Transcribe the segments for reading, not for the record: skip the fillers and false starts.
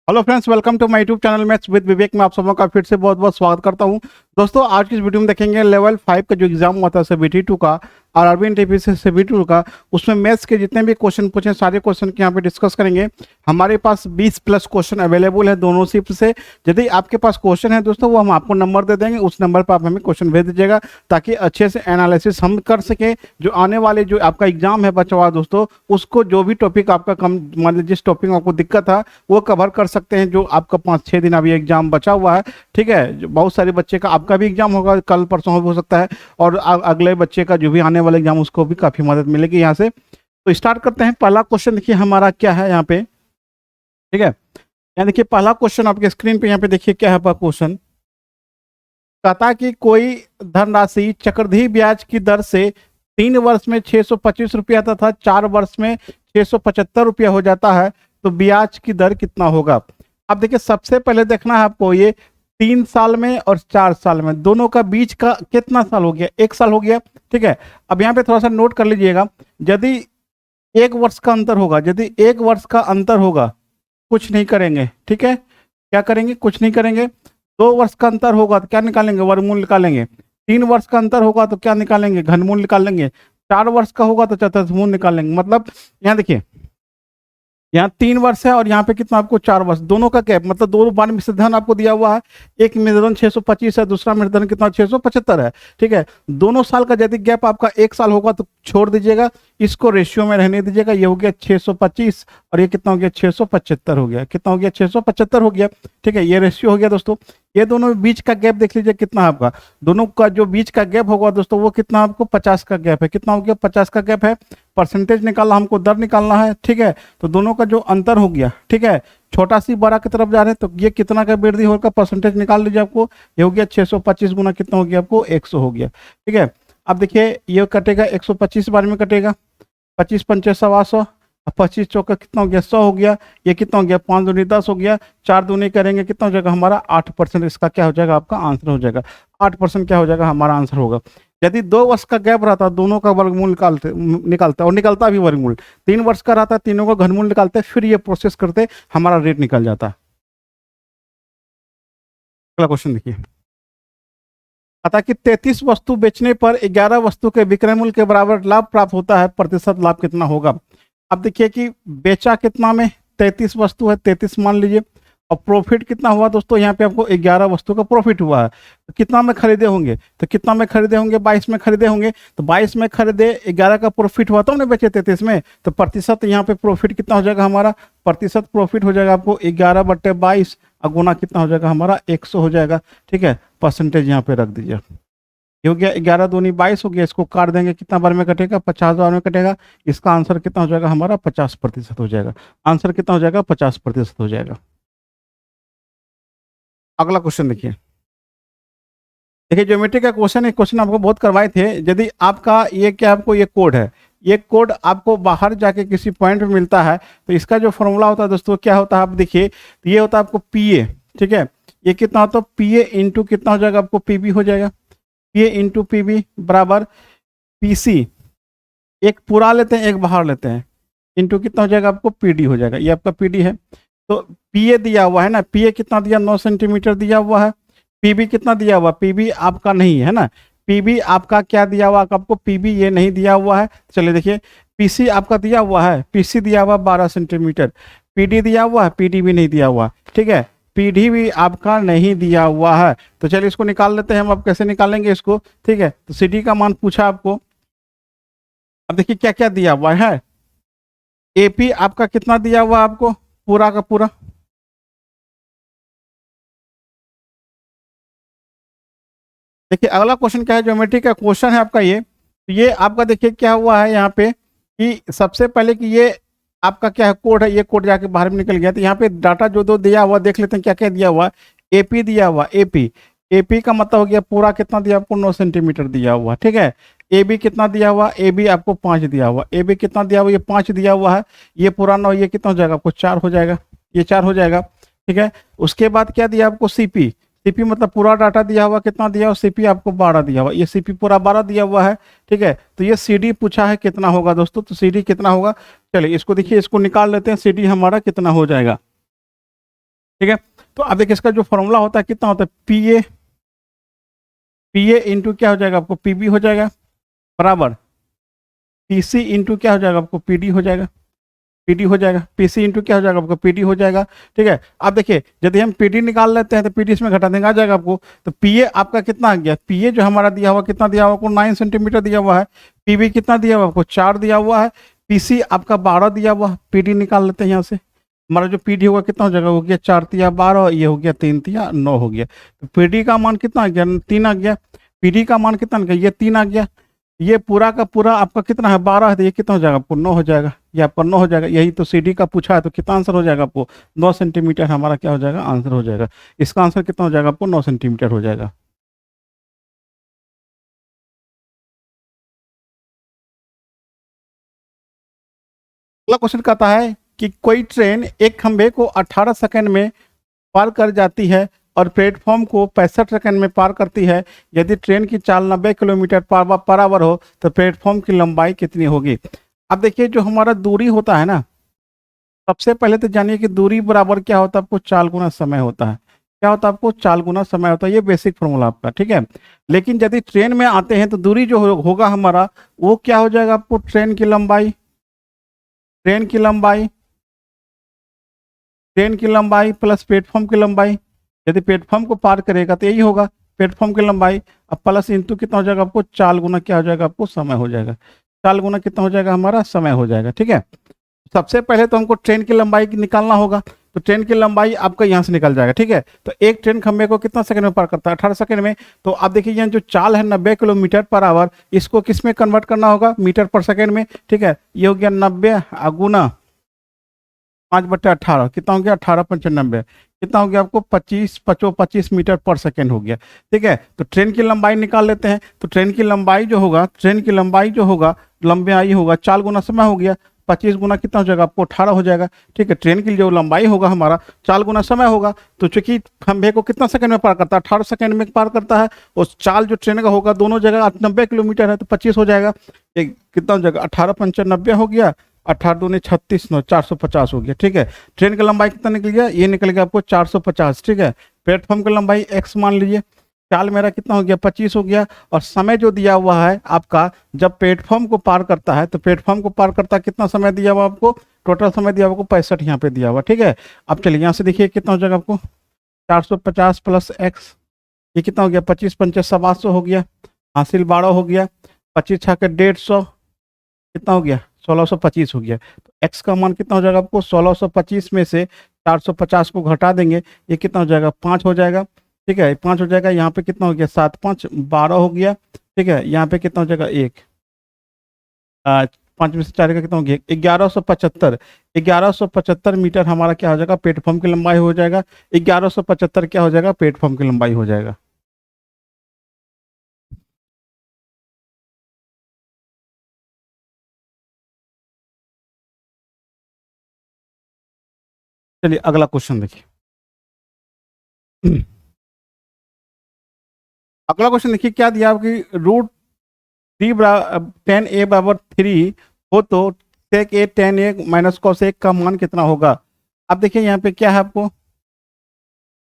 Hello friends, welcome to my YouTube channel maths with Vivek में आप सबों का फिर से बहुत बहुत स्वागत करता हूं। दोस्तों, आज की इस वीडियो में देखेंगे लेवल 5 का जो एग्जाम हुआ था सीबीटी 2 का और आरबी एनटीपीसी से सीबीटी 2 का, उसमें मैथ्स के जितने भी क्वेश्चन पूछे सारे क्वेश्चन के यहाँ पे डिस्कस करेंगे। हमारे पास 20 प्लस क्वेश्चन अवेलेबल है दोनों शिफ्ट से। यदि आपके पास क्वेश्चन है दोस्तों, वो हम आपको नंबर दे देंगे, उस नंबर पर आप हमें क्वेश्चन भेज दीजिएगा ताकि अच्छे से एनालिसिस हम कर सकें। जो आने वाले जो आपका एग्जाम है बच्चा हुआ दोस्तों, उसको जो भी टॉपिक आपका कम मान लीजिए जिस टॉपिक में आपको दिक्कत था वो कवर कर सकते हैं। जो आपका 5-6 दिन अभी एग्जाम बचा हुआ है, ठीक है, बहुत सारे बच्चे का आपका भी एग्जाम होगा, कल परसों हो सकता है, और अगले बच्चे का जो भी आने वाला एग्जाम उसको भी काफ़ी मदद मिलेगी यहाँ से। तो स्टार्ट करते हैं। पहला क्वेश्चन देखिए हमारा क्या है यहाँ पे, ठीक है। यहाँ देखिए पहला क्वेश्चन आपके स्क्रीन पे यहाँ पे देखिए क्या है आपका क्वेश्चन। कहता कि कोई धनराशि चक्रवृद्धि ब्याज की दर से 3 वर्ष में 625 रुपया तथा 4 वर्ष में 675 रुपया हो जाता है, तो ब्याज की दर कितना होगा। अब देखिए सबसे पहले देखना है आपको ये 3 साल में और 4 साल में दोनों का बीच का कितना साल हो गया, 1 साल हो गया, ठीक है। अब यहाँ पे थोड़ा सा नोट कर लीजिएगा, यदि 1 वर्ष का अंतर होगा, यदि 1 वर्ष का अंतर होगा कुछ नहीं करेंगे, ठीक है। क्या करेंगे, कुछ नहीं करेंगे। 2 वर्ष का अंतर होगा तो क्या निकालेंगे, वर्गमूल निकालेंगे। 3 वर्ष का अंतर होगा तो क्या निकालेंगे, घनमूल निकालेंगे। 4 वर्ष का होगा तो चतुर्थमूल निकालेंगे। मतलब यहाँ देखिए, यहाँ 3 वर्ष है और यहाँ पे कितना आपको 4 वर्ष, दोनों का गैप, मतलब दो बार मिश्र धन आपको दिया हुआ है। एक मिश्र धन 625 है, दूसरा मिश्र धन कितना 675 है, ठीक है। दोनों साल का यदि गैप आपका 1 साल होगा तो छोड़ दीजिएगा, इसको रेशियो में रहने दीजिएगा। ये हो गया 625 और ये कितना हो गया 675 हो गया, कितना हो गया 675 हो गया, ठीक है। ये रेशियो हो गया दोस्तों। ये दोनों बीच का गैप देख लीजिए कितना है आपका, दोनों का जो बीच का गैप होगा दोस्तों वो कितना आपको 50 का गैप है। कितना हो गया 50 का गैप है। परसेंटेज निकालना, हमको दर निकालना है, ठीक है। तो दोनों का जो अंतर हो गया, ठीक है, छोटा सी बड़ा की तरफ जा रहे हैं तो ये कितना का वृद्धि होगा, परसेंटेज निकाल लीजिए आपको। ये हो गया 625 गुना कितना हो गया आपको 100 हो गया, ठीक है। अब देखिए ये कटेगा 125 बार में कटेगा, 25 पंचे 125, 25 चौका कितना हो गया 100 हो गया। ये कितना हो गया 5 दूनी 10 हो गया, 4 दूनी करेंगे कितना हो जाएगा हमारा 8%। इसका क्या हो जाएगा आपका आंसर हो जाएगा 8% क्या हो जाएगा हमारा आंसर होगा। यदि 2 वर्ष का गैप रहता दोनों का वर्गमूल निकालते और निकलता भी वर्गमूल, 3 वर्ष का रहता तीनों का घनमूल निकालते, फिर ये प्रोसेस करते हमारा रेट निकल जाता। अगला क्वेश्चन देखिए, अतः कि 33 वस्तु बेचने पर 11 वस्तु के विक्रय मूल्य के बराबर लाभ प्राप्त होता है, प्रतिशत लाभ कितना होगा। अब देखिए कि बेचा कितना में 33 वस्तु है, 33 मान लीजिए, और प्रॉफिट कितना हुआ दोस्तों, यहाँ पे आपको 11 वस्तु का प्रॉफिट हुआ है। तो कितना में खरीदे होंगे, तो कितना में खरीदे होंगे 22 में खरीदे होंगे, तो 22 में खरीदे 11 का प्रॉफिट हुआ तो हमने बेचे 33 में, तो प्रतिशत यहाँ पे प्रॉफिट कितना हो जाएगा हमारा, प्रतिशत प्रॉफिट हो जाएगा आपको 11/22 और गुना कितना हो जाएगा हमारा 100 हो जाएगा, ठीक है। परसेंटेज यहाँ पे रख दीजिए। ये हो गया 11 दूनी 22 हो गया, इसको काट देंगे कितना बार में कटेगा 50 बार में कटेगा। इसका आंसर कितना हो जाएगा हमारा 50% हो जाएगा। आंसर कितना हो जाएगा 50% हो जाएगा। अगला क्वेश्चन देखिए, देखिए ज्योमेट्री का क्वेश्चन है, क्वेश्चन आपको बहुत करवाए थे। यदि आपका ये क्या आपको ये कोड है, ये कोड आपको बाहर जाके किसी पॉइंट पे मिलता है, तो इसका जो फॉर्मूला होता है दोस्तों क्या होता है आप देखिए, तो ये होता है आपको पी ए, ठीक है। ये कितना होता है पी ए इंटू कितना हो जाएगा आपको पी बी हो जाएगा, P A into P B बराबर पी सी, एक पूरा लेते हैं एक बाहर लेते हैं, इंटू कितना हो जाएगा आपको पी डी हो जाएगा। ये आपका पी डी है। तो पी ए दिया हुआ है ना, पी ए कितना दिया 9 सेंटीमीटर दिया हुआ है। पीबी कितना दिया हुआ, पीबी आपका नहीं है ना, पीबी आपका क्या दिया हुआ आपको, पीबी ये नहीं दिया हुआ है। चलिए देखिए पीसी आपका दिया हुआ है, पीसी दिया हुआ 12 सेंटीमीटर, पीडी दिया हुआ है, पीडी भी नहीं दिया हुआ, ठीक है, पीडी भी आपका नहीं दिया हुआ है। तो चलिए इसको निकाल लेते हैं हम। अब कैसे निकालेंगे इसको, ठीक है। तो सी डी का मान पूछा आपको। अब देखिए क्या क्या दिया हुआ है, एपी आपका कितना दिया हुआ आपको पूरा का पूरा, देखिए अगला क्वेश्चन क्या है, ज्योमेट्री का क्वेश्चन है आपका ये। तो ये आपका देखिए क्या हुआ है यहाँ पे कि सबसे पहले कि ये आपका क्या है कोड है, ये कोड जाके बाहर में निकल गया। तो यहाँ पे डाटा जो दो दिया हुआ देख लेते हैं क्या क्या दिया हुआ। एपी दिया हुआ, एपी, एपी का मतलब हो गया पूरा कितना दिया आपको 9 सेंटीमीटर दिया हुआ, ठीक है। ए बी कितना दिया हुआ, ए बी आपको 5 दिया हुआ, ए बी कितना दिया हुआ ये 5 दिया हुआ है। ये पूरा 9, ये कितना हो जाएगा आपको 4 हो जाएगा, ये 4 हो जाएगा, ठीक है। उसके बाद क्या दिया आपको सीपी, सीपी मतलब पूरा डाटा दिया हुआ कितना दिया हुआ, सीपी आपको 12 दिया हुआ, ये सीपी पूरा 12 दिया हुआ है, ठीक है। तो ये सीडी पूछा है कितना होगा दोस्तों, तो सीडी कितना होगा, चलिए इसको देखिए इसको निकाल लेते हैं, सीडी हमारा कितना हो जाएगा। ठीक है। तो अब देखिए इसका जो फॉर्मूला होता है कितना होता है, पी ए इंटू क्या हो जाएगा आपको, पी बी हो जाएगा, बराबर पी सी इंटू क्या हो जाएगा आपको, पी डी हो जाएगा, पीडी हो जाएगा, पीसी इंटू क्या हो जाएगा आपको, पीडी हो जाएगा। ठीक है। अब देखिए यदि हम पीडी निकाल लेते हैं तो पीडी इसमें घटा देंगे, आ जाएगा आपको। तो पीए आपका कितना आ गया, पीए जो हमारा दिया हुआ कितना दिया हुआ आपको, 9 सेंटीमीटर दिया हुआ है। पीबी कितना दिया हुआ आपको, 4 दिया हुआ है। पीसी आपका 12 दिया हुआ है। पीडी निकाल लेते हैं यहाँ से, हमारा जो पीडी होगा कितना हो जाएगा, हो गया 4 तिया 12, ये हो गया 3 तिया 9 हो गया। तो पीडी का मान कितना आ गया, 3 आ गया। पीडी का मान कितना आ गया, ये 3 आ गया। ये पूरा का पूरा आपका कितना है, 12 है, तो ये कितना हो जाएगा आपको, 9 हो जाएगा। ये आपका 9 हो जाएगा। यही तो सीडी का पूछा है, तो कितना आंसर हो जाएगा आपको, 9 सेंटीमीटर हमारा क्या हो जाएगा, आंसर हो जाएगा। इसका आंसर कितना हो जाएगा आपको, 9 सेंटीमीटर हो जाएगा। अगला क्वेश्चन कहता है कि कोई ट्रेन एक खंभे को 18 सेकंड में पार कर जाती है और प्लेटफॉर्म को 65 सेकंड में पार करती है। यदि ट्रेन की चाल 90 किलोमीटर पर आवर हो तो प्लेटफॉर्म की लंबाई कितनी होगी। अब देखिए जो हमारा दूरी होता है ना, सबसे पहले तो जानिए कि दूरी बराबर क्या होता है आपको, चाल गुना समय होता है। क्या होता है आपको, चाल गुना समय होता है। ये बेसिक फॉर्मूला आपका, ठीक है। लेकिन यदि ट्रेन में आते हैं तो दूरी जो होगा हमारा, वो क्या हो जाएगा आपको, ट्रेन की लंबाई, ट्रेन की लंबाई, ट्रेन की लंबाई प्लस प्लेटफॉर्म की लंबाई। यदि प्लेटफॉर्म को पार करेगा तो यही होगा प्लेटफॉर्म की लंबाई। अब प्लस इंटू कितना हो जाएगा आपको, चाल गुना क्या हो जाएगा आपको, समय हो जाएगा। चाल गुना कितना हो जाएगा हमारा, समय हो जाएगा। ठीक है। सबसे पहले तो हमको ट्रेन की लंबाई निकालना होगा। तो ट्रेन की लंबाई आपका यहाँ से निकल जाएगा। ठीक है। तो एक ट्रेन खंबे को कितना सेकंड में पार करता है, 18 सेकंड में। तो आप देखिए यहाँ जो चाल है 90 किलोमीटर पर आवर, इसको किस में कन्वर्ट करना होगा, मीटर पर सेकंड में। ठीक है। ये हो गया 90 गुना 5/18, कितना हो गया, 18×95, कितना हो गया आपको, 25 मीटर पर सेकेंड हो गया। ठीक है। तो ट्रेन की लंबाई निकाल लेते हैं। तो ट्रेन की लंबाई जो होगा, ट्रेन की लंबाई जो होगा, लंबाई होगा, चाल गुना समय हो गया, 25 गुना कितना हो जाएगा आपको, 18 हो जाएगा। ठीक है। ट्रेन की जो लंबाई होगा हमारा, चाल गुना समय होगा। तो चूंकि खंभे को कितना सेकंड में पार करता है, 18 सेकंड में पार करता है। और चाल जो ट्रेन का होगा दोनों जगह 90 किलोमीटर है, तो 25 हो जाएगा। एक कितना हो जाएगा, 18×5 = 90 हो गया, 18×2 = 36, 9 450 हो गया। ठीक है। ट्रेन का लंबाई कितना निकल गया, ये निकल गया आपको 450। ठीक है। प्लेटफॉर्म की लंबाई x मान लीजिए, चाल मेरा कितना हो गया, 25 हो गया। और समय जो दिया हुआ है आपका, जब प्लेटफॉर्म को पार करता है, तो प्लेटफॉर्म को पार करता कितना समय दिया हुआ आपको, टोटल समय दिया हुआ आपको 65 यहाँ पे दिया हुआ। ठीक है। अब चलिए यहाँ से देखिए कितना हो जाएगा आपको, 450 प्लस x, ये कितना हो गया, 25×5 = 700 हो गया, हासिल 12 हो गया, 25×6 = 150, कितना हो गया, 1625 हो गया। तो x का मान कितना हो जाएगा आपको, 1625 में से 450 को घटा देंगे, ये कितना हो जाएगा, 5 हो जाएगा। ठीक है। 5 हो जाएगा। यहाँ पे कितना हो गया, 7×5 = 12 हो गया। ठीक है। यहाँ पे कितना हो जाएगा, 1, 5 में से 4 का कितना हो गया, 1175। 1175 मीटर हमारा क्या हो जाएगा, प्लेटफॉर्म की लंबाई हो जाएगा। 1175 क्या हो जाएगा, प्लेटफॉर्म की लंबाई हो जाएगा। चलिए अगला क्वेश्चन देखिए। अगला क्वेश्चन देखिए क्या दिया आपकी, √3 10a = 3 हो तो sec a tan a - cos a का मान कितना होगा। अब देखिए यहाँ पे क्या है आपको,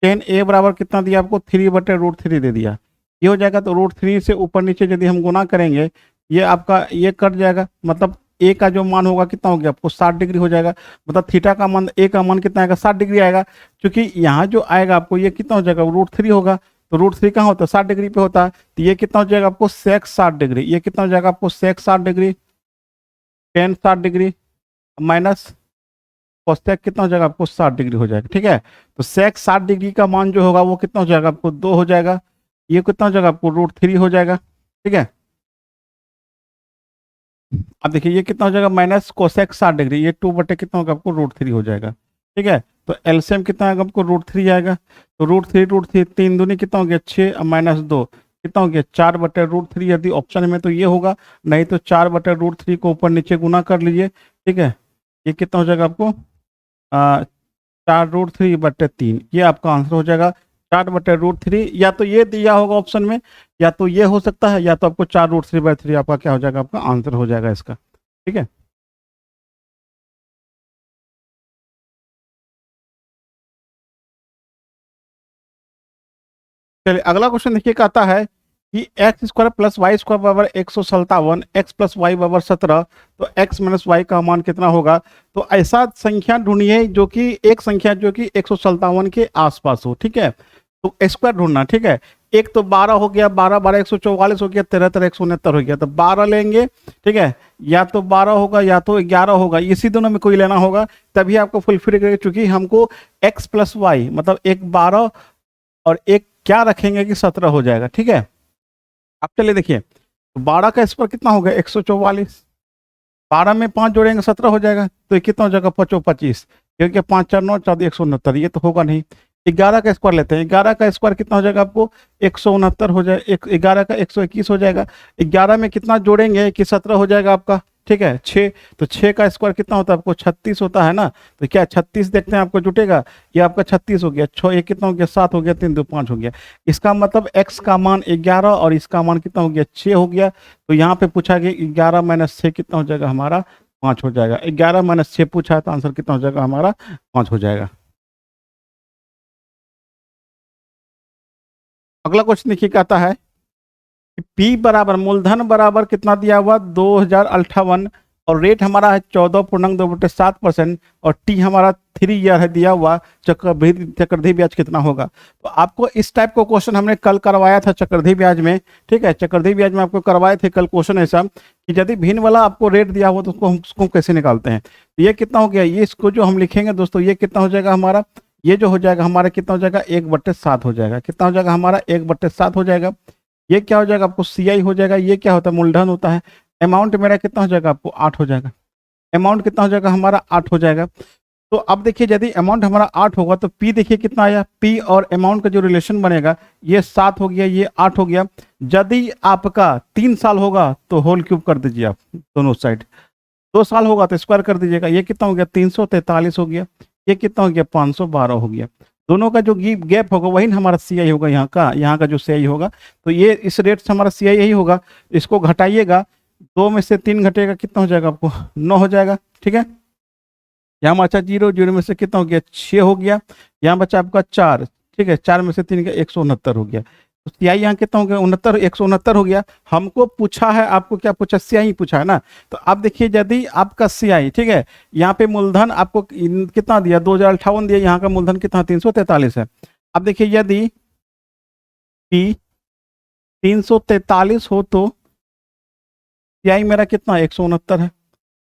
tan a बराबर कितना दिया आपको, 3/√3 दे दिया। ये हो जाएगा। तो √3 से ऊपर नीचे यदि हम गुना करेंगे, ये आपका ये कट जाएगा, मतलब ए का जो मान होगा कितना हो गया आपको, 60 डिग्री हो जाएगा। मतलब थीटा का मान, ए का मान कितना आएगा, 60 डिग्री आएगा। क्योंकि यहाँ जो आएगा आपको, ये कितना हो जाएगा, √3 होगा। तो √3 कहाँ होता है, 60 डिग्री पे होता है। तो ये कितना हो जाएगा आपको, sec 60 डिग्री। ये कितना हो जाएगा आपको, sec 60 degree, tan 60 degree minus cosec कितना हो जाएगा आपको, 60 डिग्री हो जाएगा। ठीक है। तो sec 60 डिग्री का मान जो होगा वो कितना हो जाएगा आपको, 2 हो जाएगा। ये कितना हो जाएगा आपको, √3 हो जाएगा। ठीक है। अब देखिए ये कितना हो जाएगा, माइनस कोसेक 60 डिग्री, ये 2 कितना होगा आपको, √3 हो जाएगा। ठीक है। तो एलसीएम कितना आएगा आपको, √3 आएगा। तो √3 3 दूनी कितना हो गया, 6 और -2 कितना हो गया, 4/√3। यदि ऑप्शन में तो ये होगा, नहीं तो 4/√3 को ऊपर नीचे गुना कर लीजिए। ठीक है। ये कितना हो जाएगा आपको, 4√3/3, ये आपका आंसर हो जाएगा। 4/√3, या तो ये दिया होगा ऑप्शन में, या तो ये हो सकता है, या तो आपको 4√3/3 आपका क्या हो जाएगा, आपका आंसर हो जाएगा इसका। ठीक है। चलिए अगला क्वेश्चन देखिए, कहता है कि X square plus Y square बराबर 157, एक्स प्लस वाई बराबर 17, तो एक्स माइनस वाई का मान कितना होगा। तो ऐसा संख्या ढूंढिए जो कि एक संख्या जो कि 157 के आसपास हो, ठीक है। तो स्क्वायर ढूंढना, ठीक है। एक तो 12 हो गया, 12 12 144 हो गया, 13 13 169 हो गया, तो 12 लेंगे, ठीक है। या तो 12 होगा या तो 11 होगा, इसी दोनों में कोई लेना होगा, तभी आपको फुलफिल करेगा। चूंकि हमको एक्स प्लस वाई मतलब एक 12 और एक क्या रखेंगे कि 17 हो जाएगा, ठीक है। अब चलिए देखिए, तो 12 का स्क्वायर कितना हो गया 144, 12 में 5 जोड़ेंगे 17 हो जाएगा, तो ये कितना हो जाएगा 5 25, क्योंकि 5 4 9 14 169, ये तो होगा नहीं। 11 का स्क्वायर लेते हैं, 11 का स्क्वायर कितना हो जाएगा आपको 169 हो जाए, 11 का 121 हो जाएगा। 11 में कितना जोड़ेंगे कि 17 हो जाएगा आपका, ठीक है 6, तो 6 का स्क्वायर कितना होता है आपको 36 होता है ना। तो क्या 36 देखते हैं आपको जुटेगा, ये आपका 36 हो गया, 6 ये कितना हो गया 7 हो गया, 3 2 5 हो गया। इसका मतलब x का मान 11 और इसका मान कितना हो गया 6 हो गया। तो यहाँ पे पूछा गया 11 माइनस 6 कितना हो जाएगा हमारा 5 हो जाएगा। 11 माइनस 6 पूछा है तो आंसर कितना हो जाएगा हमारा 5 हो जाएगा। अगला क्वेश्चन देखिए, कहता है P बराबर मूलधन बराबर कितना दिया हुआ 2058 और रेट हमारा है 14.2/7% और टी हमारा 3 ईयर है दिया हुआ, चक्रवृद्धि ब्याज कितना होगा। तो आपको इस टाइप का क्वेश्चन हमने कल करवाया था चक्रवृद्धि ब्याज में, ठीक है। चक्रवृद्धि ब्याज में आपको करवाए थे कल क्वेश्चन ऐसा कि यदि भिन्न वाला आपको रेट दिया हुआ तो उसको कैसे निकालते हैं। तो ये कितना हो गया, ये इसको जो हम लिखेंगे दोस्तों ये कितना हो जाएगा हमारा, ये जो हो जाएगा हमारा कितना हो जाएगा 1/7 हो जाएगा। कितना हो जाएगा हमारा 1/7 हो जाएगा। ये क्या हो जाएगा आपको CI हो जाएगा। ये क्या होता है मूलधन होता है। अमाउंट मेरा कितना हो जाएगा आपको 8 हो जाएगा। अमाउंट कितना हो जाएगा हमारा 8 हो जाएगा। तो अब देखिए यदि अमाउंट हमारा 8 होगा तो P देखिए कितना आया, P और अमाउंट का जो रिलेशन बनेगा ये 7 हो गया, ये 8 हो गया। यदि आपका 3 साल होगा तो होल क्यूब कर दीजिए आप दोनों साइड, 2 साल होगा तो स्क्वायर कर दीजिएगा। ये कितना हो गया 343 हो गया, ये कितना हो गया 512 हो गया। दोनों का जो गैप होगा वही हमारा CI होगा, यहाँ का जो CI होगा। तो ये इस रेट से हमारा CI यही होगा। इसको घटाइएगा, 2 में से 3 घटेगा कितना हो जाएगा आपको 9 हो जाएगा, ठीक है। यहाँ बचा 0, 0 में से कितना हो गया 6 हो गया। यहाँ बचा आपका 4, ठीक है, 4 में से 3 का 169 हो गया। तो CI यहाँ कितना हो गया 169 हो गया। हमको पूछा है, आपको क्या पूछा CI पूछा है ना। तो आप देखिए यदि आपका CI, ठीक है, यहाँ पे मूलधन आपको कितना दिया 2058 दिया, यहाँ का मूलधन कितना 343 है। अब देखिए यदि P 343 हो तो CI मेरा कितना 169 है।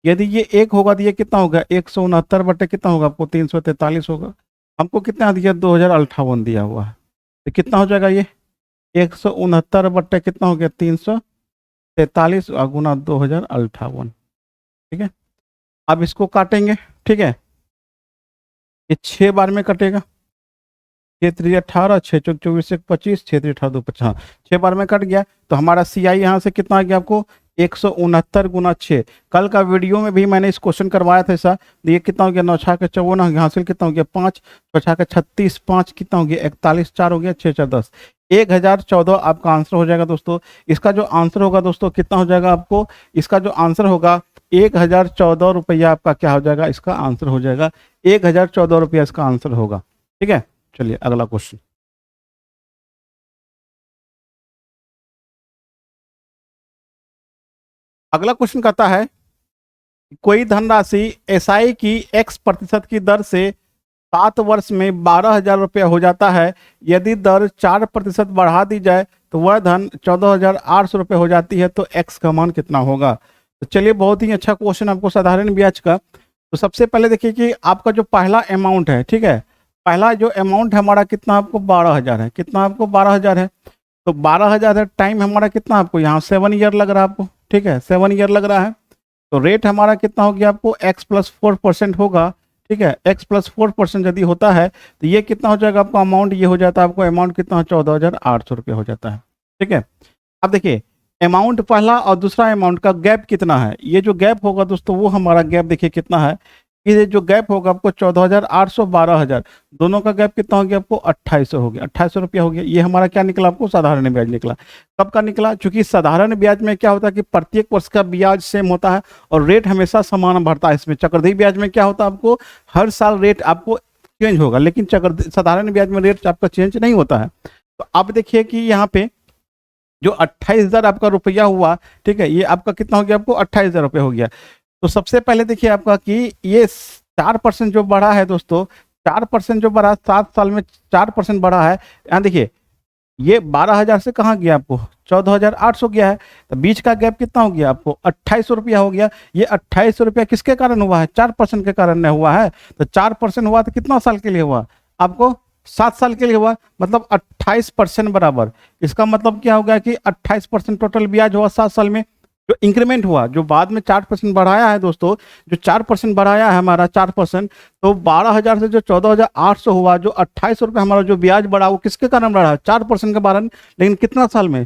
यदि ये 1 होगा तो ये कितना होगा 169 बटे कितना होगा आपको 343 होगा। हमको कितना दिया 2058 दिया हुआ है, तो कितना हो जाएगा ये 169 बट्टे कितना हो गया 343 गुना 2058, ठीक है। अब इसको काटेंगे, ठीक है, ये 6 बार में कटेगा। 6 3 18, 6 4 24 1 25, 6 3 18 2 50, 6 बार में कट गया। तो हमारा CI यहाँ से कितना आ गया आपको 169 गुना 6। कल का वीडियो में भी मैंने इस क्वेश्चन करवाया था ऐसा। ये कितना हो गया 9 6 के 54, हासिल कितना हो गया 5 6 के 36, 5 कितना हो गया 41, 4 हो गया 6 4 10, 1014 आपका आंसर हो जाएगा दोस्तों। इसका जो आंसर होगा दोस्तों कितना हो जाएगा आपको, इसका जो आंसर होगा 1014 रुपया आपका क्या हो जाएगा, इसका आंसर हो जाएगा 1014 रुपया इसका आंसर होगा, ठीक है। चलिए अगला क्वेश्चन। अगला क्वेश्चन कहता है कोई धनराशि SI की x% की दर से 7 वर्ष में 12,000 रुपया हो जाता है। यदि दर 4% बढ़ा दी जाए तो वह धन 14,800 रुपये हो जाती है, तो x का मान कितना होगा। तो चलिए बहुत ही अच्छा क्वेश्चन आपको साधारण ब्याज का। तो सबसे पहले देखिए कि आपका जो पहला अमाउंट है, ठीक है, पहला जो अमाउंट हमारा कितना आपको 12,000 है। कितना आपको 12,000 है, तो 12,000 है। टाइम हमारा कितना आपको यहाँ 7 ईयर लग रहा है आपको, ठीक है, 7 ईयर लग रहा है। तो रेट हमारा कितना हो गया आपको x + 4% होगा, ठीक है। x + 4% यदि होता है तो ये कितना हो जाएगा आपको अमाउंट, ये हो जाता है आपको अमाउंट कितना 14,800 रुपये हो जाता है, ठीक है। अब देखिए अमाउंट पहला और दूसरा अमाउंट का गैप कितना है। ये जो गैप होगा दोस्तों वो हमारा गैप देखिए कितना है। ये जो गैप होगा आपको 14,800 12,000 दोनों का गैप कितना हो गया आपको 2800 हो गया, 2800 रुपया हो गया। ये हमारा क्या निकला आपको साधारण ब्याज निकला। कब का निकला, चूंकि साधारण ब्याज में क्या होता है कि प्रत्येक वर्ष का ब्याज सेम होता है और रेट हमेशा समान बढ़ता है। इसमें चक्रवृद्धि ब्याज में क्या होता है आपको हर साल रेट आपको चेंज होगा, लेकिन साधारण ब्याज में रेट आपका चेंज नहीं होता है। तो अब देखिए कि यहाँ पे जो 28,000 आपका रुपया हुआ, ठीक है, ये आपका कितना हो गया, आपको 28,000 रुपये हो गया। तो सबसे पहले देखिए आपका कि ये 4% जो बढ़ा है दोस्तों, 4% जो बढ़ा 7 साल में 4% बढ़ा है। यहाँ देखिए ये 12,000 से कहाँ गया आपको, 14,800 गया है। तो बीच का गैप कितना हो गया आपको, 2800 रुपया हो गया। ये 2800 रुपया किसके कारण हुआ है, 4% के कारण नहीं हुआ है। तो 4% हुआ तो कितना साल के लिए हुआ आपको, 7 साल के लिए हुआ, मतलब 28% बराबर। इसका मतलब क्या हो गया कि 28% टोटल ब्याज हुआ 7 साल में। जो इंक्रीमेंट हुआ, जो बाद में 4% बढ़ाया है दोस्तों, जो 4% बढ़ाया है हमारा 4%, तो 12,000 से जो 14,800 हुआ, जो 2800 रुपये हमारा जो ब्याज बढ़ा, वो किसके कारण बढ़ा, 4% के कारण। लेकिन कितना साल में,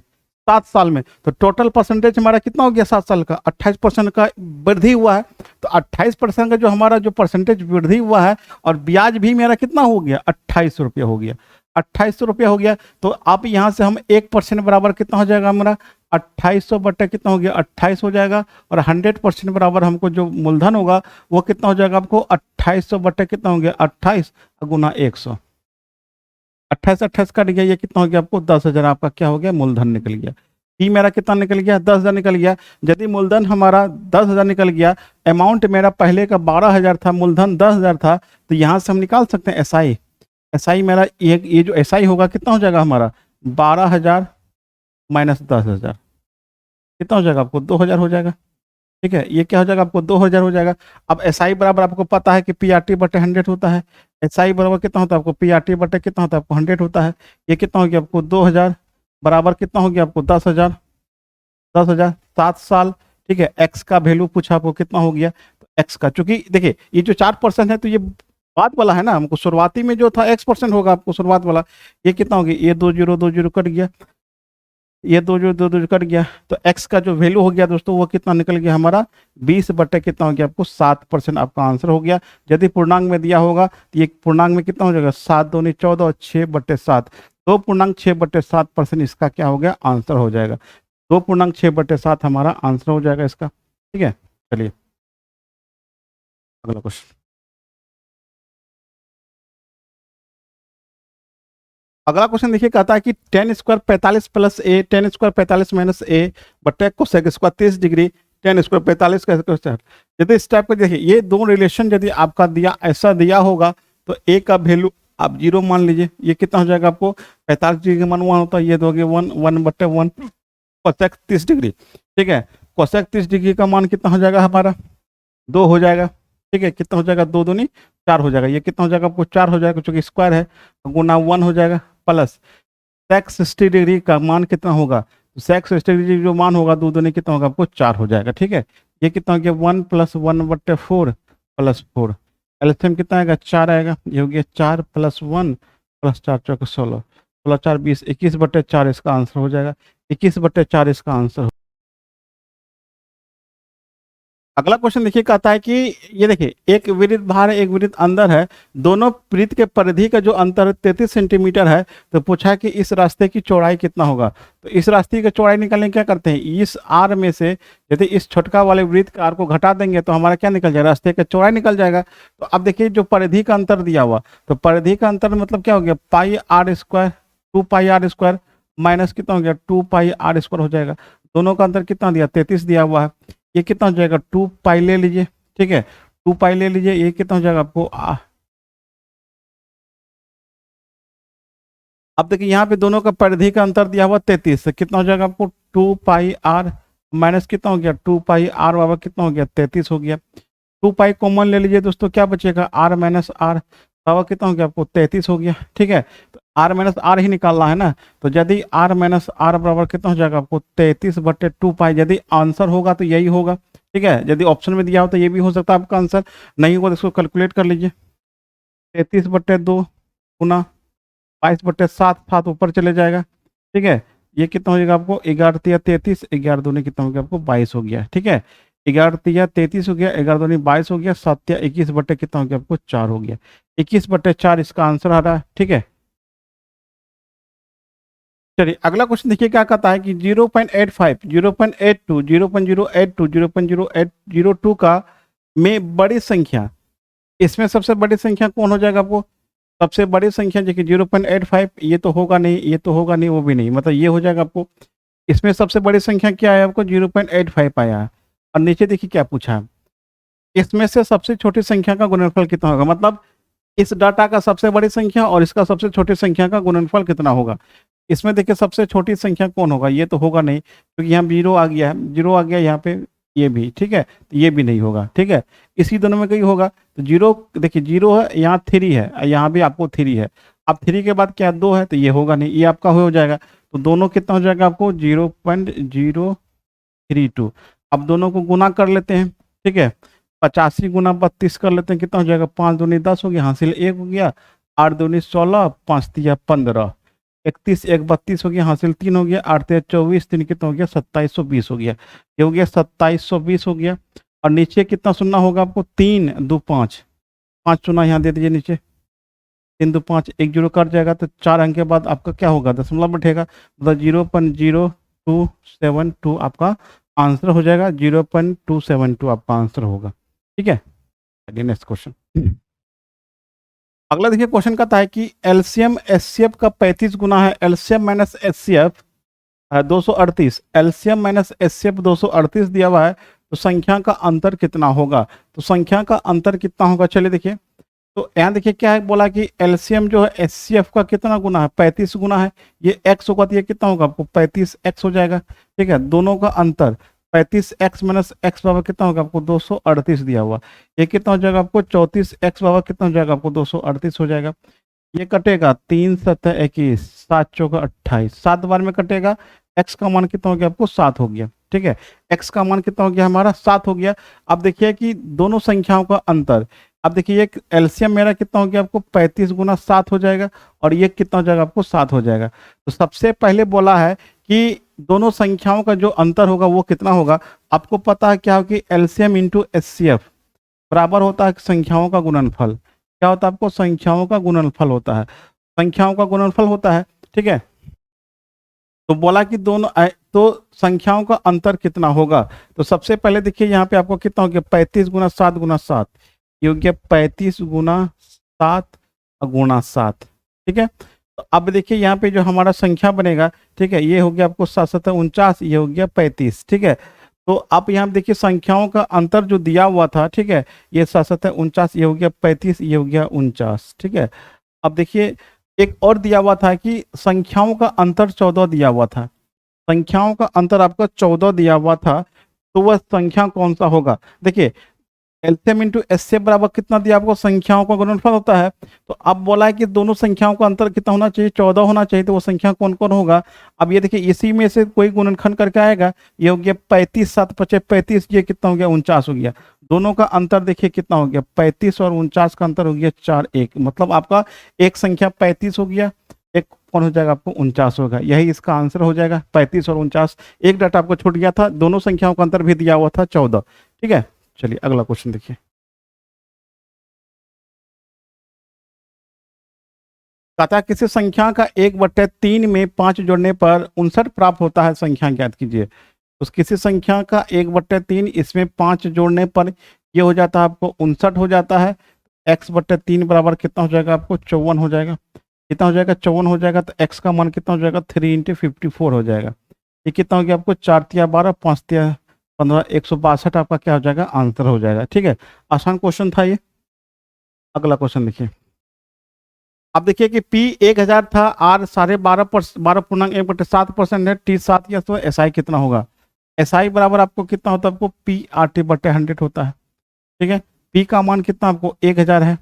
7 साल में। तो टोटल परसेंटेज हमारा कितना हो गया 7 साल का, 28% का वृद्धि हुआ है। तो 28% का जो हमारा जो परसेंटेज वृद्धि हुआ है, और ब्याज भी मेरा कितना हो गया, 2800 रुपया हो गया, 2800 रुपया हो गया। तो आप यहाँ से हम 1% बराबर कितना हो जाएगा हमारा, 2800 बटे कितना हो गया, 28 हो जाएगा। और 100% बराबर हमको जो मूलधन होगा वो कितना हो जाएगा आपको, 2800 बटे कितना हो गया, 28 गुना 100, 28 28 कट गया, ये कितना हो गया आपको, 10,000 आपका क्या हो गया, मूलधन निकल गया। फी मेरा कितना निकल गया, 10,000 निकल गया। यदि मूलधन हमारा 10,000 निकल गया, अमाउंट मेरा पहले का 12,000 था, मूलधन 10,000 था, तो यहाँ से हम निकाल सकते हैं एसआई। एसआई मेरा ये जो एसआई होगा कितना हो जाएगा हमारा, 12,000 माइनस 10,000, कितना हो जाएगा आपको, 2,000 हो जाएगा। ठीक है, ये क्या हो जाएगा आपको, 2,000 हो जाएगा। अब एसआई बराबर आपको पता है कि पीआरटी बटे 100 होता है। एसआई बराबर कितना होता है आपको, पीआरटी बटे कितना होता है आपको, 100 होता है। ये कितना हो गया आपको, 2,000 बराबर कितना हो गया आपको, 10,000, 10,000 7 साल। ठीक है, एक्स का वैल्यू पूछा आपको कितना हो गया, तो एक्स का, चूंकि देखिए ये जो 4% है, तो ये बाद वाला है ना, हमको शुरुआती में जो था X% होगा आपको शुरुआत वाला। ये कितना हो गया, ये 2 0 कट गया, ये 2 0 कट गया। तो x का जो वैल्यू हो गया दोस्तों, वो कितना निकल गया हमारा, 20 बटे कितना हो गया आपको, 7% आपका आंसर हो गया। यदि पूर्णांक में दिया होगा तो ये पूर्णांक में कितना हो जाएगा, 7 दूनी 14, 6/7, 2.6/7% इसका क्या हो गया, आंसर हो जाएगा। 2.6/7 हमारा आंसर हो जाएगा इसका। ठीक है, चलिए अगला क्वेश्चन। अगला क्वेश्चन देखिए, कहता है कि टेन स्क्वायर 45 प्लस ए, टेन स्क्वायर 45 माइनस ए बटे cosec square 30 degree, ten square 45 का स्क्वायर। यदि इस टाइप का देखिए, ये दो रिलेशन यदि आपका दिया, ऐसा दिया होगा, तो ए का वैल्यू आप 0 मान लीजिए। ये कितना हो जाएगा आपको, 45 डिग्री का मान 1 होता है, ये दोगे 1, 1/1 कोसेक 30 डिग्री। ठीक है, कोसेक 30 डिग्री का मान कितना हो जाएगा हमारा, 2 हो जाएगा। ठीक है, कितना हो जाएगा, 2 दूनी 4 हो जाएगा। ये कितना हो जाएगा आपको, 4 हो जाएगा, क्योंकि स्क्वायर है, गुना 1 हो जाएगा, प्लस सेक 60 डिग्री का मान कितना होगा, सेक 60 डिग्री जो मान होगा, 2 दूनी कितना होगा आपको, 4 हो जाएगा। ठीक है, ये कितना हो गया, 1 + 1/4 + 4, एलसीएम कितना आएगा, 4 आएगा। ये हो गया 4 + 1 + 4 × 16, 16 4 20, 21/4 इसका आंसर हो जाएगा। 21/4 इसका आंसर। अगला क्वेश्चन देखिए, कहता है कि ये देखिए, एक वृत्त बाहर है, एक वृत्त अंदर है, दोनों वृत्त के परिधि का जो अंतर 33 सेंटीमीटर है। तो पूछा है कि इस रास्ते की चौड़ाई कितना होगा। तो इस रास्ते की चौड़ाई निकालने क्या करते हैं, इस आर में से यदि इस छोटका वाले वृत्त का आर को घटा देंगे तो हमारा क्या निकल जाएगा, रास्ते का चौड़ाई निकल जाएगा। तो अब देखिए, जो परिधि का अंतर दिया हुआ, तो परिधि का अंतर मतलब क्या हो गया, πr², 2πr² माइनस कितना हो गया, 2πr² हो जाएगा। दोनों का अंतर कितना दिया, 33 दिया हुआ है। ये कितना हो जाएगा, 2π ले लीजिए। ठीक है, 2π ले लीजिए, ये कितना हो जाएगा आपको अब देखिए, यहाँ पे दोनों का परिधि का अंतर दिया हुआ 33, से कितना हो जाएगा आपको, 2πr माइनस कितना हो गया, 2πr बाबा कितना हो गया, 33 हो गया। 2π कॉमन ले लीजिए दोस्तों, क्या बचेगा, r माइनस आर बाबा कितना हो गया आपको, 33 हो गया। ठीक है, तो r माइनस आर ही निकालना है ना। तो यदि r माइनस आर बराबर कितना हो जाएगा आपको, 33/2π। यदि आंसर होगा तो यही होगा। ठीक है, यदि ऑप्शन में दिया हो तो ये भी हो सकता है आपका आंसर, नहीं होगा तो इसको कैलकुलेट कर लीजिए। 33/2 गुना 22/7, 7 ऊपर चले जाएगा। ठीक है, ये कितना हो जाएगा आपको, 11 33, 11 दूनी कितना हो गया आपको, 22 हो गया। ठीक है, 11 33 हो गया, 11 दूनी 22 हो गया, 7 21 बटे कितना हो गया आपको, 4 हो गया। 21/4 इसका आंसर आ रहा है। ठीक है, चलिए अगला क्वेश्चन देखिए, क्या कहता है कि 0.85, 0.82, 0.082, 0.002 का में बड़ी संख्या, इसमें सबसे बड़ी संख्या कौन हो जाएगा आपको, सबसे बड़ी संख्या देखिए 0.85, ये तो होगा नहीं, ये तो होगा नहीं, वो भी नहीं, मतलब ये हो जाएगा आपको। इसमें सबसे बड़ी संख्या क्या है आपको 0.85 आया है। और नीचे देखिए क्या पूछा है, इसमें से सबसे छोटी संख्या का गुणनफल कितना होगा, मतलब इस डाटा का सबसे बड़ी संख्या और इसका सबसे छोटी संख्या का गुणनफल कितना होगा। इसमें देखिए सबसे छोटी संख्या कौन होगा, ये तो होगा नहीं क्योंकि यहाँ 0 आ गया है, 0 आ गया यहाँ पे, ये भी ठीक है, तो ये भी नहीं होगा, ठीक है। इसी दोनों में कहीं होगा, तो 0 देखिए 0 है, यहाँ 3 है, यहाँ भी आपको 3 है। अब 3 के बाद क्या 2 है, तो ये होगा नहीं, ये आपका हो जाएगा। तो दोनों कितना हो जाएगा आपको 0.032। अब दोनों को गुना कर लेते हैं, ठीक है। 85 गुना 32 कर लेते हैं, कितना हो जाएगा, 5 दूनी 10 हो गया, हासिल 1 हो गया, 8 दूनी 16, 5 तिया 15, 31 1 32 हो गया, हासिल 3 हो गया, 8 तिया 24, 3 कितना हो गया 2720 हो गया, ये हो गया 2720 हो गया। और नीचे कितना सुनना होगा आपको, 3 2 5, 5 चुना यहाँ दे दीजिए नीचे, 3 2 5, 1 जीरो कट जाएगा, तो 4 अंक के बाद आपका क्या होगा, दशमलव बैठेगा, मतलब 0.0272 आपका आंसर हो जाएगा, 0.272 आपका आंसर होगा, ठीक है। चलिए नेक्स्ट क्वेश्चन। अगला देखिए क्वेश्चन कहता है कि एलसीएम एचसीएफ का 35 गुना है, LCM minus HCF 238, LCM minus HCF 238 दिया हुआ है, तो संख्या का अंतर कितना होगा। तो संख्या का अंतर कितना होगा, चलिए देखिए। तो यहाँ देखिए क्या है, बोला कि एलसीएम जो है एचसीएफ का कितना गुना है, 35 गुना है, ये एक्स होगा, तो ये कितना होगा आपको 35x हो जाएगा, ठीक है। दोनों का अंतर 35x माइनस एक्स बराबर कितना होगा आपको 238 दिया हुआ, ये कितना हो जाएगा आपको 34x बराबर कितना हो जाएगा आपको 238 हो जाएगा। ये कटेगा 3 7 21, 7 चौका 28, 7 बार में कटेगा, x का मान कितना हो गया आपको 7 हो गया, ठीक है। x का मान कितना हो गया हमारा 7 हो गया। अब देखिए कि दोनों संख्याओं का अंतर, अब देखिए ये एलसीएम मेरा कितना हो गया आपको 35 गुना 7 हो जाएगा, और ये कितना हो जाएगा आपको 7 हो जाएगा। तो सबसे पहले बोला है कि दोनों संख्याओं का जो अंतर होगा वो कितना होगा। आपको पता है क्या हो कि एलसीएम इंटू एचसीएफ बराबर होता है संख्याओं का गुणनफल, क्या होता है आपको संख्याओं का गुणनफल होता है, संख्याओं का गुणनफल होता है, ठीक है। तो बोला कि दोनों तो संख्याओं का अंतर कितना होगा। तो सबसे पहले देखिए यहाँ पे आपको कितना हो गया 35 गुना 7 गुना 7, ये हो गया 35 गुना 7 गुना 7, ठीक है। तो अब देखिए यहाँ पे जो हमारा संख्या बनेगा, ठीक है, ये हो गया आपको 7 7 49, ये हो गया 35, ठीक है। तो आप यहाँ देखिए संख्याओं का अंतर जो दिया हुआ था, ठीक है, ये 7 7 49, ये हो गया 35, ये हो गया 49, ठीक है। अब देखिए एक और दिया हुआ था कि संख्याओं का अंतर 14 दिया हुआ था, संख्याओं का अंतर आपका 14 दिया हुआ था, तो वह संख्या कौन सा होगा। देखिए एलसीएम इंटू एचसीएफ बराबर कितना दिया आपको, संख्याओं का गुणनफल होता है। तो अब बोला है कि दोनों संख्याओं का अंतर कितना होना चाहिए, 14 होना चाहिए, तो वो संख्या कौन कौन होगा। अब ये देखिए इसी में से कोई गुणनखंड करके आएगा, ये हो गया 35 7 5 35, ये कितना हो गया 49 हो गया। दोनों का अंतर देखिए कितना हो गया 35 और 49 का अंतर हो गया 4 1, मतलब आपका एक संख्या 35 हो गया, एक कौन हो जाएगा आपको 49 होगा, यही इसका आंसर हो जाएगा 35 और 49। एक डाटा आपको छूट गया था, दोनों संख्याओं का अंतर भी दिया हुआ था 14, ठीक है। चलिए अगला क्वेश्चन देखिए। कहता है किसी संख्या का 1/3 में 5 जोड़ने पर 59 प्राप्त होता है, संख्या ज्ञात कीजिए। उस किसी संख्या का 1/3 इसमें 5 जोड़ने पर ये हो जाता है आपको 59 हो जाता है। x/3 बराबर कितना हो जाएगा आपको 54 हो जाएगा, कितना हो जाएगा 54 हो जाएगा। तो x का मान कितना हो जाएगा 3 × 54 हो जाएगा, ये कितना हो गया आपको 4 तिया 12 5 तिया 15 162 आपका क्या हो जाएगा आंसर हो जाएगा, ठीक है। आसान क्वेश्चन था ये। अगला क्वेश्चन देखिए। अब देखिए कि P 1000 था, R 12.1% है, T 7 या तो SI कितना होगा। SI बराबर आपको कितना होता है आपको P/100 होता है, ठीक है। P का मान कितना आपको 1000 है,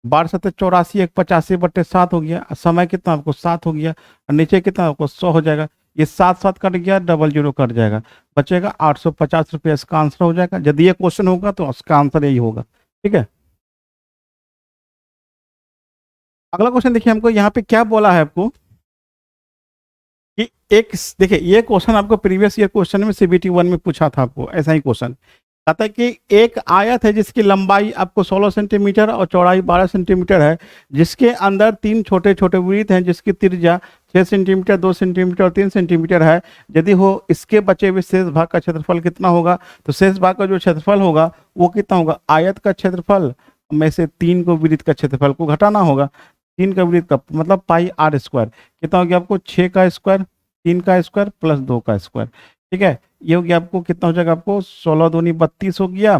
12 7 84 185/7 हो गया, समय कितना आपको 7 हो गया, और नीचे कितना आपको 100 हो जाएगा। ये 7 7 कट गया, 00 कट जाएगा, बचेगा 850 रुपये, इसका आंसर हो जाएगा। यदि ये क्वेश्चन होगा तो उसका आंसर यही होगा, ठीक है। अगला क्वेश्चन देखिए, हमको यहाँ पे क्या बोला है आपको कि एक देखिए ये क्वेश्चन आपको प्रीवियस ईयर क्वेश्चन में CBT 1 में पूछा था आपको, ऐसा ही क्वेश्चन कहता है कि एक आयत है जिसकी लंबाई आपको 16 सेंटीमीटर और चौड़ाई 12 सेंटीमीटर है, जिसके अंदर 3 छोटे छोटे वृत्त हैं जिसकी त्रिज्या 6 सेंटीमीटर 2 सेंटीमीटर और 3 सेंटीमीटर है। यदि हो इसके बचे हुए शेष भाग का क्षेत्रफल कितना होगा। तो शेष भाग का जो क्षेत्रफल होगा वो कितना होगा, आयत का क्षेत्रफल में से 3 को वृत्त का क्षेत्रफल को घटाना होगा। 3 का विपरीत का मतलब पाई आर स्क्वायर कितना हो गया आपको 6 का स्क्वायर 3 का स्क्वायर प्लस 2 का स्क्वायर। ठीक है, ये हो गया आपको कितना हो जाएगा आपको 16 दूनी 32 हो गया,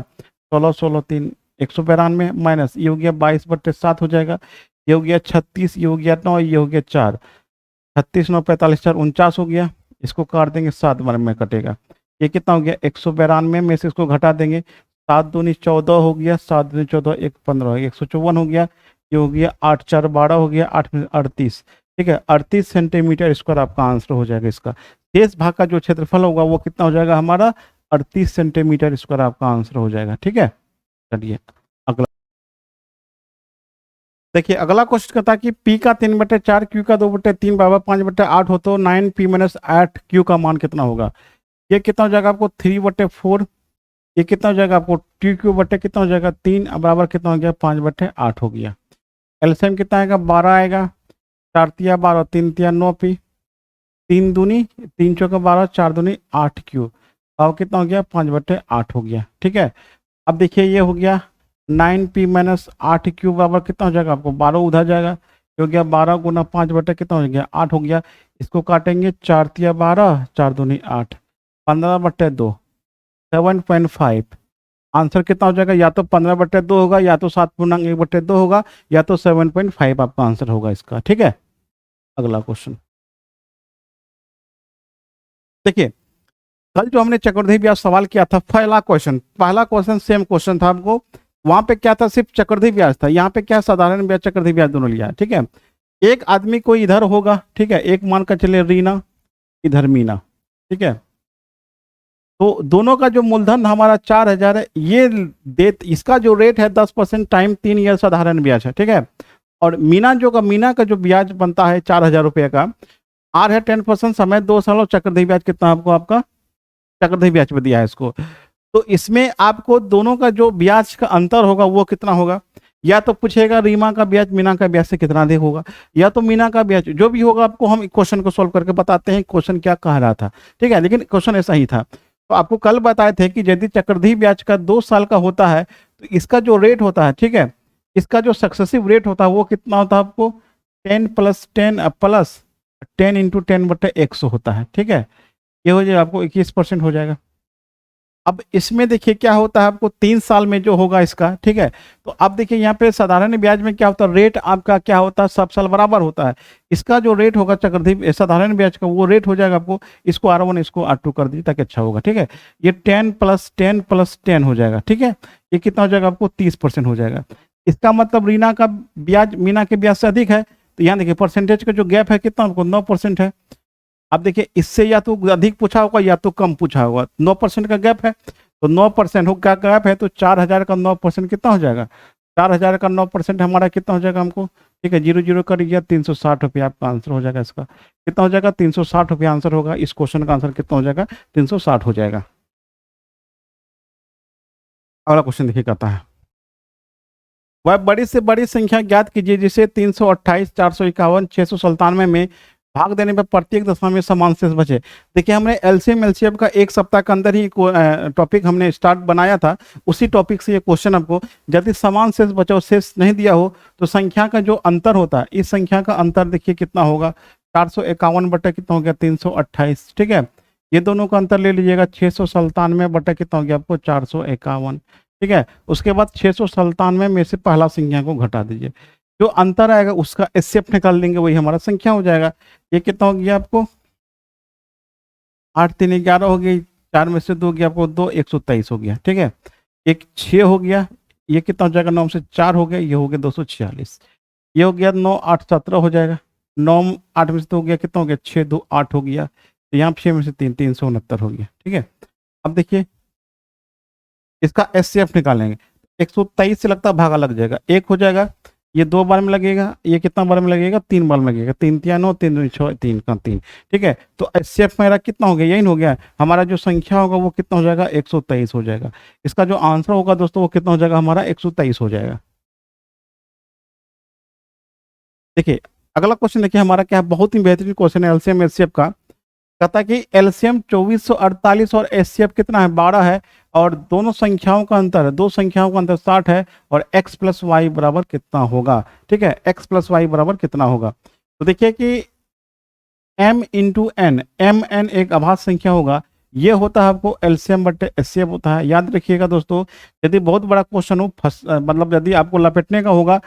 16 16 3 192 माइनस ये हो गया 22/7 हो जाएगा, ये हो गया 36, ये हो गया 9, ये हो गया 4, 36 9 45 4 49 हो गया, इसको काट देंगे 7 बार में कटेगा, ये कितना हो गया 192 में से इसको घटा देंगे, 7 दूनी 14 हो गया, 7 दूनी 14 1 15 154 हो गया, ये हो गया 8 4 12 हो गया, 8 में 38। ठीक है, 38 सेंटीमीटर स्क्वायर आपका आंसर हो जाएगा इसका। शेष भाग का जो क्षेत्रफल होगा वो कितना हो जाएगा हमारा 38 सेंटीमीटर स्क्वायर आपका आंसर हो जाएगा। ठीक है, चलिए अगला देखिए, अगला क्वेश्चन कहता है कि पी का 3/4 क्यू का 2/3 बराबर 5/8 हो तो 9p-8 क्यू का मान कितना होगा। ये कितना हो जाएगा आपको 3/4, ये कितना हो जाएगा आपको 2 बटे कितना हो जाएगा 3 बराबर कितना हो गया 5/8 हो गया। एलसीएम कितना आएगा 12 आएगा, 4 तिया 12 3 तिया 9p, 3 दूनी 3 चौका 12 4 दूनी 8q, अब कितना हो गया 5/8 हो गया। ठीक है, अब देखिए ये हो गया 9p-8q बराबर कितना हो जाएगा आपको 12 उधर जाएगा, ये हो गया 12 गुना 5 बटे कितना हो गया 8 हो गया, इसको काटेंगे 4 तिया 12 4 दूनी 8, 15/2 7.5, आंसर कितना हो जाएगा या तो 15/2 होगा या तो 7.1/2 होगा या तो 7.5 आपका आंसर होगा इसका। ठीक है, अगला क्वेश्चन देखिए, कल जो हमने चक्रवृद्धि ब्याज सवाल किया था पहला क्वेश्चन सेम क्वेश्चन था आपको, वहां पे क्या था सिर्फ चक्रवृद्धि ब्याज था, यहाँ पे क्या साधारण ब्याज चक्रवृद्धि ब्याज दोनों लिया है। ठीक है, एक आदमी कोई इधर होगा, ठीक है, एक मान कर चले रीना इधर मीना। ठीक है, तो दोनों का जो मूलधन हमारा 4000 है, ये दे इसका जो रेट है 10% टाइम 3 ईयर साधारण ब्याज है। ठीक है, और मीना का जो ब्याज बनता है 4000 रुपये का, आर है 10% समय 2 साल और चक्रवृद्धि ब्याज कितना आपको आपका चक्रवृद्धि ब्याज पे दिया है इसको, तो इसमें आपको दोनों का जो ब्याज का अंतर होगा वो कितना होगा, या तो पूछेगा रीमा का ब्याज मीना का ब्याज से कितना अधिक होगा, या तो मीना का ब्याज, जो भी होगा आपको हम क्वेश्चन को सॉल्व करके बताते हैं क्वेश्चन क्या कह रहा था। ठीक है, लेकिन क्वेश्चन ऐसा ही था। तो आपको कल बताए थे कि यदि चक्रवृद्धि ब्याज का 2 साल का होता है तो इसका जो रेट होता है, ठीक है, इसका जो सक्सेसिव रेट होता है वो कितना होता है आपको 10 + 10 प्लस 10 × 10/100 होता है। ठीक है, ये हो जाएगा आपको 21% हो जाएगा। अब इसमें देखिए क्या होता है आपको 3 साल में जो होगा इसका, ठीक है, तो अब देखिए यहाँ पे साधारण ब्याज में क्या होता है रेट आपका क्या होता है सब साल बराबर होता है, इसका जो रेट होगा चक्रवृद्धि साधारण ब्याज का वो रेट हो जाएगा आपको, इसको R1 इसको R2 कर दीजिए ताकि अच्छा होगा। ठीक है, ये 10 + 10 + 10 हो जाएगा। ठीक है, ये कितना हो जाएगा आपको 30% हो जाएगा। इसका मतलब रीना का ब्याज मीना के ब्याज से अधिक है, तो यहाँ देखिए परसेंटेज का जो गैप है कितना आपको 9% है। अब देखिए इससे या तो अधिक पूछा होगा या तो कम पूछा होगा, 9% का गैप है, तो 9% हो क्या गैप है, तो 4000 का 9% कितना हो जाएगा 4000 का 9% हमारा कितना हो जाएगा हमको। ठीक है, 0 0 कर दिया 360 रुपये आपका आंसर हो जाएगा, इसका कितना हो जाएगा 360 रुपये आंसर होगा। इस क्वेश्चन का आंसर कितना हो जाएगा 360 हो जाएगा। अगला क्वेश्चन देखिए कहता है वह बड़ी से बड़ी संख्या ज्ञात कीजिए जिसे 328 451 697 में भाग देने पर प्रत्येक दशा में समान शेष बचे। देखिए हमने एलसीएम एलसीएफ का एक सप्ताह के अंदर ही टॉपिक हमने स्टार्ट बनाया था, उसी टॉपिक से ये क्वेश्चन आपको यदि समान शेष बचा हो शेष नहीं दिया हो तो संख्या का जो अंतर होता है इस संख्या का अंतर देखिए कितना होगा 451 बटा कितना हो गया 328। ठीक है, ये दोनों का अंतर ले लीजिएगा 697 बटा कितना हो गया आपको 451। ठीक है, उसके बाद 697 में से पहला संख्या को घटा दीजिए, जो अंतर आएगा उसका एचसीएफ निकाल लेंगे वही हमारा संख्या हो जाएगा। ये कितना हो गया आपको 8 3 11 हो गई, 4 में से 2 गया आपको 2 123 हो गया। ठीक है, एक 6 हो गया, ये कितना हो जाएगा 9 से 4 हो गया, ये हो गया 246, ये हो गया 9 8 17 हो जाएगा, 9 8 में से 2 गया कितना हो गया 6 2 8 हो गया, तो यहाँ 6 में से 3 369 हो गया। ठीक है, अब देखिए इसका एचसीएफ निकालेंगे, 123 से लगता भागा लग जाएगा, एक हो जाएगा, ये 2 बार में लगेगा, ये कितना बार में लगेगा 3 बार में लगेगा, 3 3 9 3 2 6 3 का 3। ठीक है, तो एचसीएफ मेरा कितना हो गया यही हो गया, हमारा जो संख्या होगा वो कितना हो जाएगा 123 हो जाएगा। इसका जो आंसर होगा दोस्तों वो कितना हो जाएगा हमारा 123 हो जाएगा। देखिए अगला क्वेश्चन देखिए हमारा क्या है, बहुत ही बेहतरीन क्वेश्चन है एलसीएम एचसीएफ का। कहता कि एलसीएम 2448 और एचसीएफ कितना है 12 है, और दोनों संख्याओं का अंतर है, दो संख्याओं का अंतर 60 है, और x प्लस वाई बराबर कितना होगा। ठीक है, x प्लस वाई बराबर कितना होगा। तो देखिए कि m into N, M N एक अभाज्य संख्या होगा, ये होता है आपको एलसीएम बट्टे एचसीएफ होता है। याद रखिएगा दोस्तों, यदि बहुत बड़ा क्वेश्चन हो मतलब यदि आपको लपेटने का होगा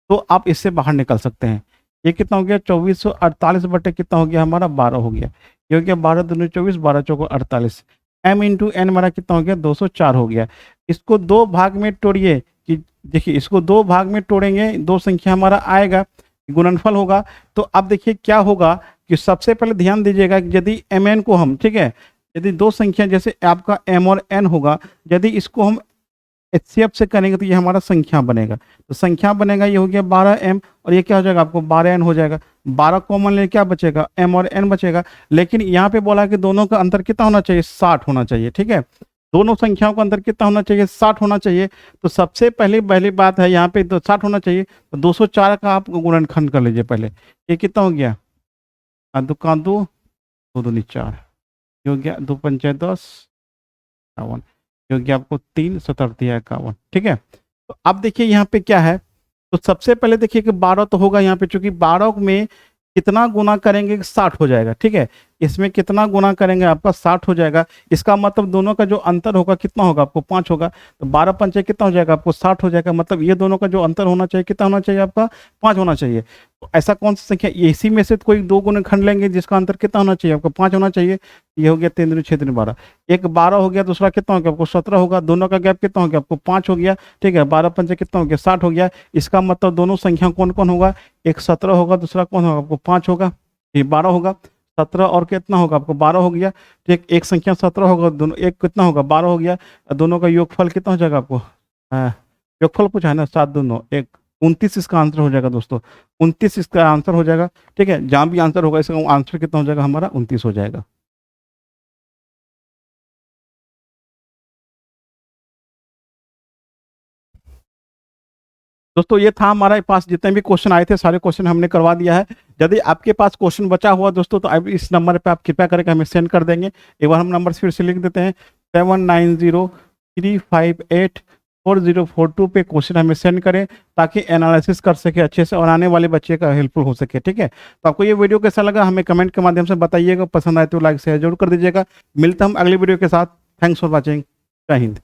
तो आप इससे बाहर निकल सकते हैं। ये कितना हो गया 2448 बट्टे कितना हो गया हमारा 12 हो गया, ये हो गया 12 दूनी 24, 12 चौको 48, m इंटू एन हमारा कितना हो गया 204 हो गया। इसको दो भाग में तोड़िए कि देखिए इसको दो भाग में तोड़ेंगे, दो संख्या हमारा आएगा, गुणनफल होगा। तो अब देखिए क्या होगा कि सबसे पहले ध्यान दीजिएगा कि यदि एम एन को हम, ठीक है, यदि दो संख्या जैसे आपका m और n होगा, यदि इसको हम एचसीएफ से करेंगे तो ये हमारा संख्या बनेगा, तो संख्या बनेगा ये हो गया 12m, और ये क्या हो जाएगा आपको 12n हो जाएगा। 12 कॉमन ले क्या बचेगा m और n बचेगा, लेकिन यहाँ पे बोला कि दोनों का अंतर कितना होना चाहिए 60 होना चाहिए। ठीक है, दोनों संख्याओं का अंतर कितना होना चाहिए 60 होना चाहिए। तो सबसे पहली बात है यहाँ पे तो 60 होना चाहिए, तो 204 का आप गुणनखंड कर लीजिए पहले। ये कितना हो गया दो का दो, दो दूनी 4, ये हो गया 2 पंचे 10, 51, क्योंकि आपको 3 17 दिया 51। ठीक है, तो अब देखिए यहाँ पे क्या है, तो सबसे पहले देखिए कि 12 तो होगा यहाँ पे, चूंकि 12 में कितना गुना करेंगे 60 हो जाएगा। ठीक है, इसमें कितना गुना करेंगे आपका 60 हो जाएगा, इसका मतलब दोनों का जो अंतर होगा कितना होगा आपको 5 होगा, तो 12 पंचे कितना हो जाएगा आपको 60 हो जाएगा, मतलब ये दोनों का जो अंतर होना चाहिए कितना होना चाहिए आपका 5 होना चाहिए। तो ऐसा कौन सी संख्या, इसी में से कोई दो गुणनखंड लेंगे जिसका अंतर कितना होना चाहिए आपको 5 होना चाहिए। ये हो गया 3 दूनी 6 दूनी 12, एक 12 हो गया, दूसरा कितना हो गया आपको 17 होगा, दोनों का गैप कितना हो गया आपको 5 हो गया। ठीक है, 12 पंचे कितना हो गया 60 हो गया, इसका मतलब दोनों संख्या कौन कौन होगा, एक 17 होगा, दूसरा कौन होगा आपको 5 होगा, ये 12 होगा, 17 और कितना होगा आपको 12 हो गया। ठीक, एक संख्या 17 होगा, दोनों एक कितना होगा 12 हो गया, दोनों का योगफल कितना हो जाएगा आपको, योगफल पूछा है ना 7 दोनों 1, 29 इसका आंसर हो जाएगा दोस्तों, 29 इसका आंसर हो जाएगा। ठीक है, जहाँ भी आंसर होगा इसका आंसर कितना हो जाएगा हमारा 29 हो जाएगा। दोस्तों ये था हमारे पास जितने भी क्वेश्चन आए थे सारे क्वेश्चन हमने करवा दिया है। यदि आपके पास क्वेश्चन बचा हुआ दोस्तों तो आप इस नंबर पे आप कृपया करके हमें सेंड कर देंगे। एक बार हम नंबर फिर से लिख देते हैं 7903584042 पे क्वेश्चन हमें सेंड करें ताकि एनालिसिस कर सके अच्छे से और आने वाले बच्चे का हेल्पफुल हो सके। ठीक है, तो आपको ये वीडियो कैसा लगा हमें कमेंट के माध्यम से बताइएगा, पसंद आए तो लाइक शेयर जरूर कर दीजिएगा। मिलते हम अगली वीडियो के साथ। Thanks for watching. जय हिंद।